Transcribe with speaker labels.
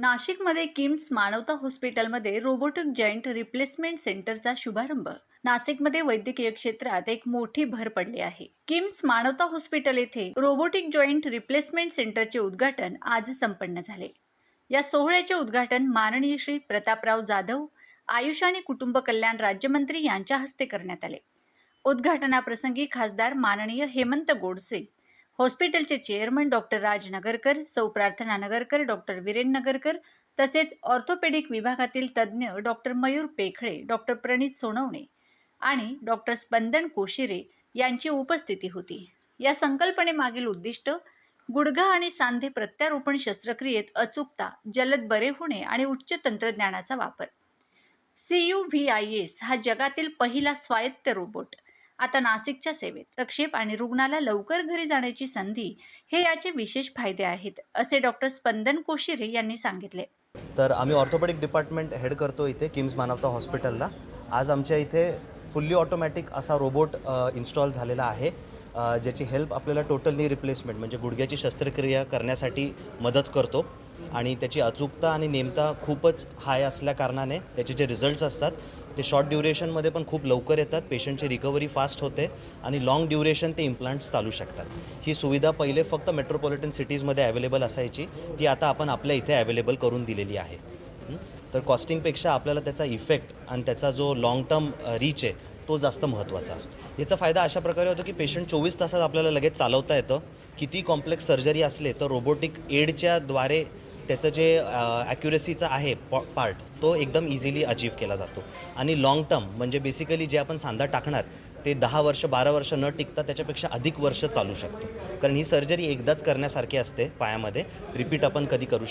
Speaker 1: नाशिकमध्ये किम्स मानवता हॉस्पिटलमध्ये रोबोटिक जॉईंट रिप्लेसमेंट सेंटरचा शुभारंभ. नाशिकमध्ये वैद्यकीय क्षेत्रात एक मोठी भर पडली आहे. किम्स मानवता हॉस्पिटल येथे रोबोटिक जॉईंट रिप्लेसमेंट सेंटरचे उद्घाटन आज संपन्न झाले. या सोहळ्याचे उद्घाटन माननीय श्री प्रतापराव जाधव, आयुष आणि कुटुंब कल्याण राज्यमंत्री यांच्या हस्ते करण्यात आले. उद्घाटनाप्रसंगी खासदार माननीय हेमंत गोडसे, हॉस्पिटलचे चेअरमन डॉक्टर राज नगरकर, सौ प्रार्थना नगरकर, डॉक्टर वीरेन नगरकर तसेच ऑर्थोपेडिक विभागातील तज्ज्ञ डॉक्टर मयूर पेखळे, डॉक्टर प्रणित सोनवणे आणि डॉक्टर स्पंदन कोशिरे यांची उपस्थिती होती. या संकल्पनेमागील उद्दिष्ट गुडघा आणि सांधे प्रत्यारोपण शस्त्रक्रियेत अचूकता, जलद बरे होणे आणि उच्च तंत्रज्ञानाचा वापर. CUVIS हा जगातील पहिला स्वायत्त रोबोट आता नाशिकच्या सेवेत. प्रक्षेप आणि रुग्णाला लवकर घरी जाण्याची संधी हे याचे विशेष फायदे आहेत, असे डॉक्टर स्पंदन कोशिरे यांनी सांगितले.
Speaker 2: तर आम्ही ऑर्थोपेडिक डिपार्टमेंट हेड करतो इथे किम्स मानवता हॉस्पिटलला. आज आमच्या इथे फुल्ली ऑटोमॅटिक असा रोबोट इन्स्टॉल झालेला आहे, ज्याची हेल्प आपल्याला टोटल नी रिप्लेसमेंट म्हणजे गुडघ्याची शस्त्रक्रिया करण्यासाठी मदत करतो. आणि त्याची अचूकता आणि नेमता खूपच हाय असल्या कारणाने त्याचे जे रिझल्ट्स असतात ते शॉर्ट ड्युरेशनमध्ये पण खूप लवकर येतात. पेशंटची रिकव्हरी फास्ट होते आणि लाँग ड्युरेशन ते इम्प्लांट्स चालू शकतात. ही सुविधा पहिले फक्त मेट्रोपॉलिटन सिटीजमध्ये अवेलेबल असायची, ती आता आपण आपल्या इथे अवेलेबल करून दिलेली आहे. तर कॉस्टिंगपेक्षा आपल्याला त्याचा इफेक्ट आणि त्याचा जो लाँग टर्म रीच आहे तो जास्त महत्त्वाचा असतो. याचा फायदा अशा प्रकारे होतो की पेशंट 24 तासात आपल्याला लगेच चालवता येतं. किती कॉम्प्लेक्स सर्जरी असले तर रोबोटिक एडच्या द्वारे त्याचं जे ॲक्युरेसीचा आहे पार्ट तो एकदम इझिली अचीव्ह केला जातो. आणि लाँग टर्म म्हणजे बेसिकली जे आपण सांधा टाकणार ते 10 वर्ष 12 वर्ष न टिकता त्याच्यापेक्षा अधिक वर्ष चालू शकतो. कारण ही सर्जरी एकदाच करण्यासारखी असते पायामध्ये, रिपीट आपण कधी करू